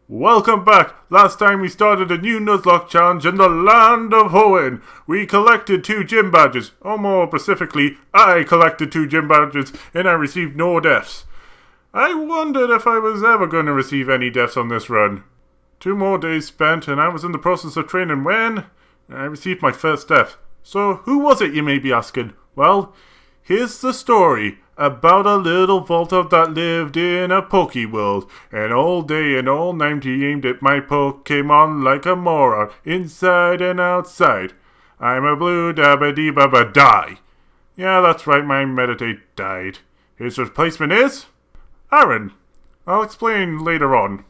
Welcome back! Last time we started a new Nuzlocke challenge in the land of Hoenn. We collected 2 gym badges, or more specifically, I collected 2 gym badges and I received no deaths. I wondered if I was ever going to receive any deaths on this run. 2 more days spent and I was in the process of training when I received my first death. So who was it, you may be asking? Well, here's the story about a little Voltov that lived in a Poké world, and all day and all night he aimed at my Pokémon like a moron, inside and outside. I'm a blue dabba baba die. Yeah, that's right, my meditate died. His replacement is Aaron. I'll explain later on.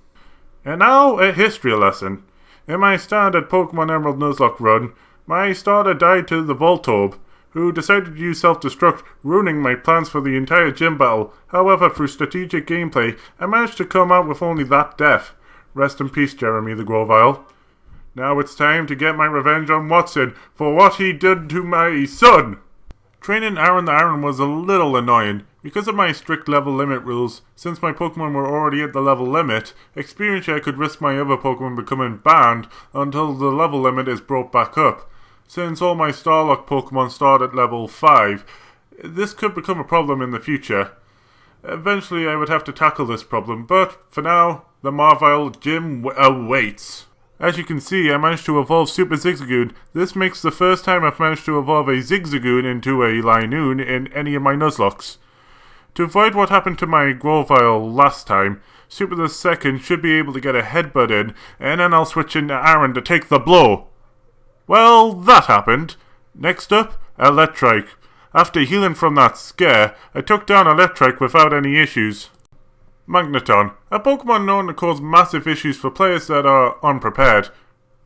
And now a history lesson. In my standard Pokemon Emerald Nuzlocke run, my starter died to the Voltorb, who decided to use self-destruct, ruining my plans for the entire gym battle. However, through strategic gameplay, I managed to come out with only that death. Rest in peace, Jeremy the Grovyle. Now it's time to get my revenge on Watson for what he did to my son! Training Aaron the Aaron was a little annoying. Because of my strict level limit rules, since my Pokemon were already at the level limit, experience share could risk my other Pokemon becoming banned until the level limit is brought back up. Since all my Starlocke Pokemon start at level 5, this could become a problem in the future. Eventually I would have to tackle this problem, but for now, the Marvile gym awaits. As you can see, I managed to evolve Super Zigzagoon. This makes the first time I've managed to evolve a Zigzagoon into a Linoon in any of my Nuzlockes. To avoid what happened to my Grovyle last time, Super the Second should be able to get a headbutt in, and then I'll switch into Aaron to take the blow. Well, that happened. Next up, Electrike. After healing from that scare, I took down Electrike without any issues. Magneton, a Pokemon known to cause massive issues for players that are unprepared.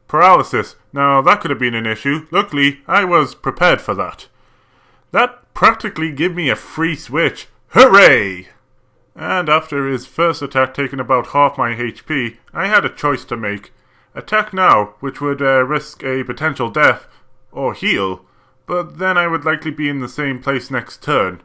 Paralysis, now that could have been an issue. Luckily, I was prepared for that. That practically gave me a free switch. Hooray! And after his first attack taking about half my HP, I had a choice to make. Attack now, which would risk a potential death, or heal, but then I would likely be in the same place next turn.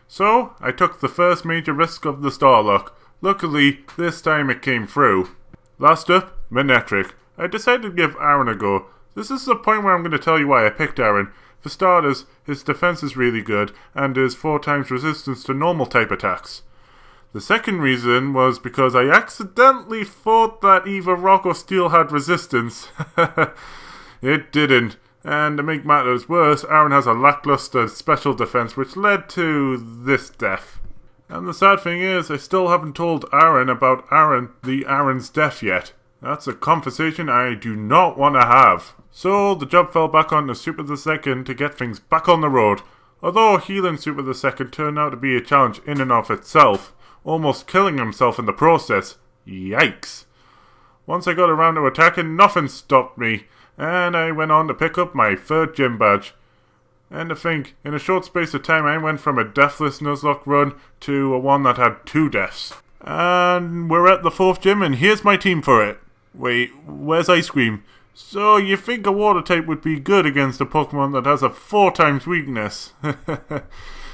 So, I took the first major risk of the Starlocke. Luckily, this time it came through. Last up, Manectric. I decided to give Aaron a go. This is the point where I'm going to tell you why I picked Aaron. For starters, his defense is really good, and is 4 times resistance to normal type attacks. The second reason was because I accidentally thought that either Rock or Steel had resistance. It didn't. And to make matters worse, Aaron has a lackluster special defense which led to this death. And the sad thing is, I still haven't told Aaron about Aaron's death yet. That's a conversation I do not want to have. So the job fell back onto Super the Second to get things back on the road. Although healing Super the Second turned out to be a challenge in and of itself, almost killing himself in the process. Yikes. Once I got around to attacking, nothing stopped me, and I went on to pick up my 3rd gym badge. And to think, in a short space of time I went from a deathless Nuzlocke run to a one that had 2 deaths. And we're at the 4th gym and here's my team for it. Wait, where's Ice Cream? So you think a water type would be good against a Pokemon that has a 4 times weakness?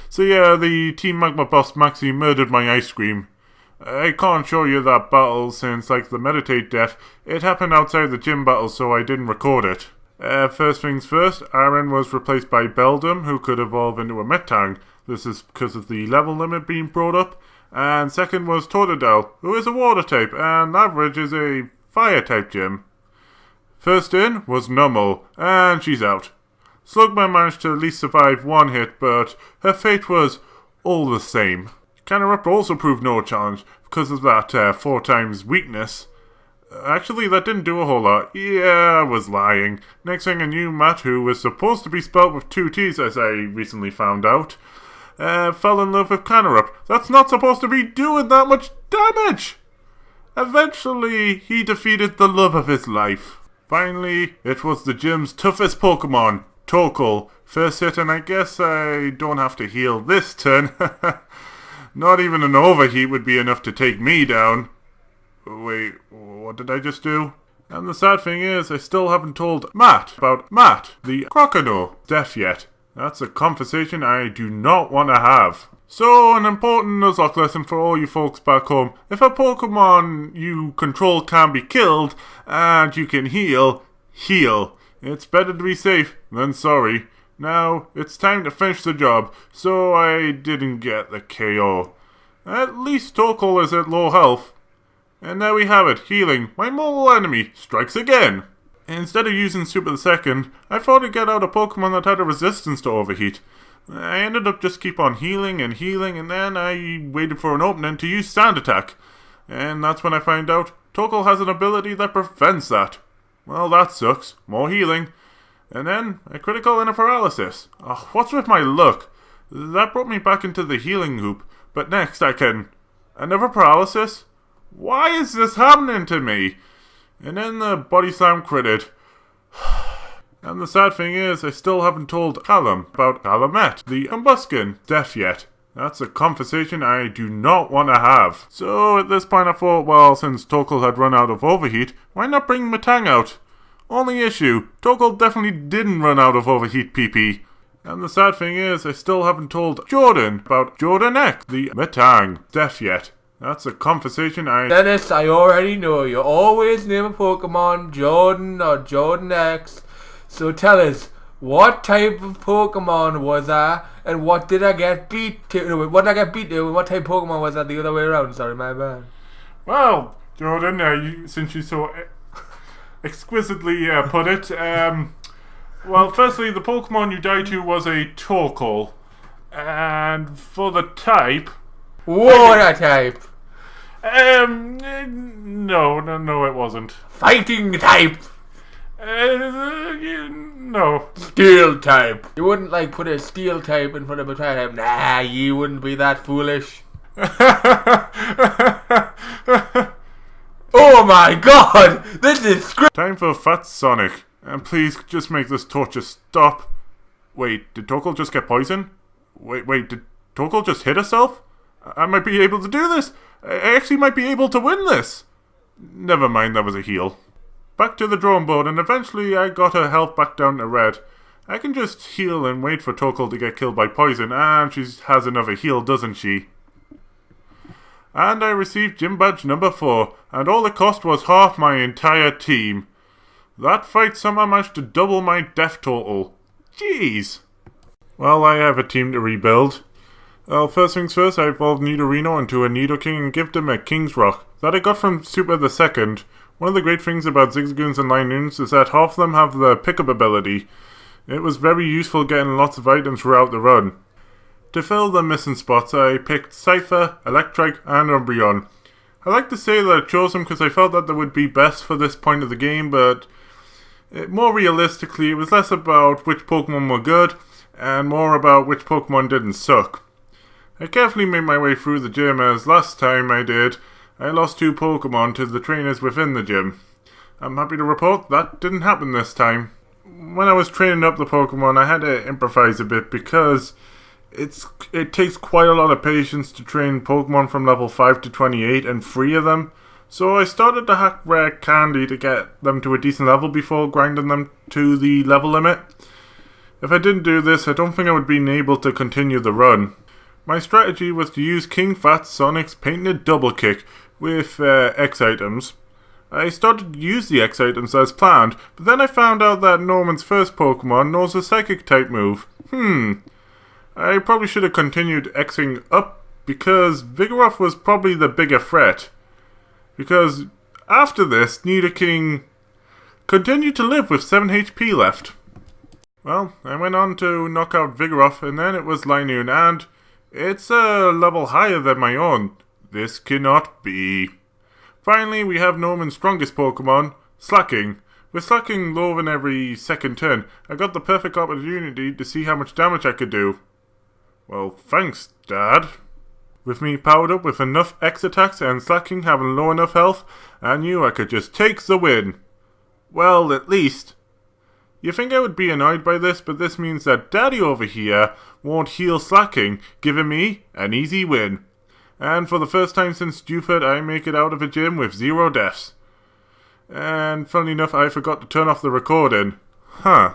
So yeah, the Team Magma boss Maxie murdered my Ice Cream. I can't show you that battle since, like the Meditate death, it happened outside the gym battle so I didn't record it. First things first, Aaron was replaced by Beldum, who could evolve into a Metang. This is because of the level limit being brought up. And second was Totodile, who is a water type, and average is a fire type gym. First in was Numel, and she's out. Slugma managed to at least survive 1 hit, but her fate was all the same. Canerupt also proved no challenge because of that 4 times weakness. Actually, that didn't do a whole lot. Yeah, I was lying. Next thing I knew, Matt, who was supposed to be spelled with 2 T's as I recently found out, fell in love with Canerupt. That's not supposed to be doing that much damage! Eventually, he defeated the love of his life. Finally, it was the gym's toughest Pokemon, Torkoal. First hit, and I guess I don't have to heal this turn. Not even an overheat would be enough to take me down. Wait, what did I just do? And the sad thing is, I still haven't told Matt about Matt, the Crocodile, death yet. That's a conversation I do not want to have. So, an important Nuzlocke lesson for all you folks back home. If a Pokemon you control can be killed, and you can heal, heal. It's better to be safe than sorry. Now, it's time to finish the job, so I didn't get the KO. At least Torkoal is at low health. And there we have it, healing. My mortal enemy strikes again. Instead of using Super the Second, I thought to get out a Pokemon that had a resistance to overheat. I ended up just keep on healing, and then I waited for an opening to use Sand Attack. And that's when I find out Torkoal has an ability that prevents that. Well, that sucks. More healing. And then a critical and a paralysis. Oh, what's with my luck? That brought me back into the healing hoop. But next I can... Another paralysis? Why is this happening to me? And then the body slam critted. And the sad thing is, I still haven't told Callum about Calumet, the Combuskin, deaf yet. That's a conversation I do not want to have. So at this point I thought, well, since Torkoal had run out of overheat, why not bring Metang out? Only issue, Torkoal definitely didn't run out of overheat PP. And the sad thing is, I still haven't told Jordan about Jordan X, the Metang, deaf yet. That's a conversation Dennis, I already know. You always name a Pokemon Jordan or Jordan X. So tell us, what type of Pokemon was that, and what did I get beat to? No, what did I get beat to, and what type of Pokemon was that the other way around? Sorry, my bad. Well, Jordan, since you so exquisitely put it, well, firstly, the Pokemon you died to was a Torkoal. And for the type... Water type! No, it wasn't. Fighting type! No. Steel type. You wouldn't put a steel type in front of a fire type. Nah, you wouldn't be that foolish. Oh my god! This is script. Time for Fat Sonic. And please just make this torture stop. Wait, did Torkoal just get poisoned? Wait, did Torkoal just hit herself? I might be able to do this. I actually might be able to win this. Never mind, that was a heal. Back to the drawing board, and eventually I got her health back down to red. I can just heal and wait for Torkoal to get killed by poison, and she has another heal, doesn't she? And I received Gym Badge number 4, and all it cost was half my entire team. That fight somehow managed to double my death total. Jeez. Well, I have a team to rebuild. Well, first things first, I evolved Nidorino into a Nidoking and gave him a King's Rock that I got from Super the Second. One of the great things about Zigzagoons and Linoons is that half of them have the pickup ability. It was very useful getting lots of items throughout the run. To fill the missing spots, I picked Cypher, Electrike, and Umbreon. I like to say that I chose them because I felt that they would be best for this point of the game, but more realistically, it was less about which Pokemon were good, and more about which Pokemon didn't suck. I carefully made my way through the gym, as last time I did, I lost 2 Pokemon to the trainers within the gym. I'm happy to report that didn't happen this time. When I was training up the Pokemon, I had to improvise a bit because it takes quite a lot of patience to train Pokemon from level 5 to 28 and 3 of them. So I started to hack rare candy to get them to a decent level before grinding them to the level limit. If I didn't do this, I don't think I would be able to continue the run. My strategy was to use King Fat Sonic's Painted Double Kick with X items. I started to use the X items as planned, but then I found out that Norman's first Pokemon knows a Psychic type move. I probably should have continued Xing up because Vigoroth was probably the bigger threat. Because after this, Nidoking continued to live with 7 HP left. Well, I went on to knock out Vigoroth, and then it was Linoon, and it's a level higher than my own. This cannot be. Finally, we have Norman's strongest Pokemon, Slacking. With Slacking low in every second turn, I got the perfect opportunity to see how much damage I could do. Well, thanks, Dad. With me powered up with enough X attacks and Slacking having low enough health, I knew I could just take the win. Well, at least. You think I would be annoyed by this, but this means that Daddy over here won't heal Slacking, giving me an easy win. And for the first time since Dewford, I make it out of a gym with 0 deaths. And funnily enough, I forgot to turn off the recording. Huh.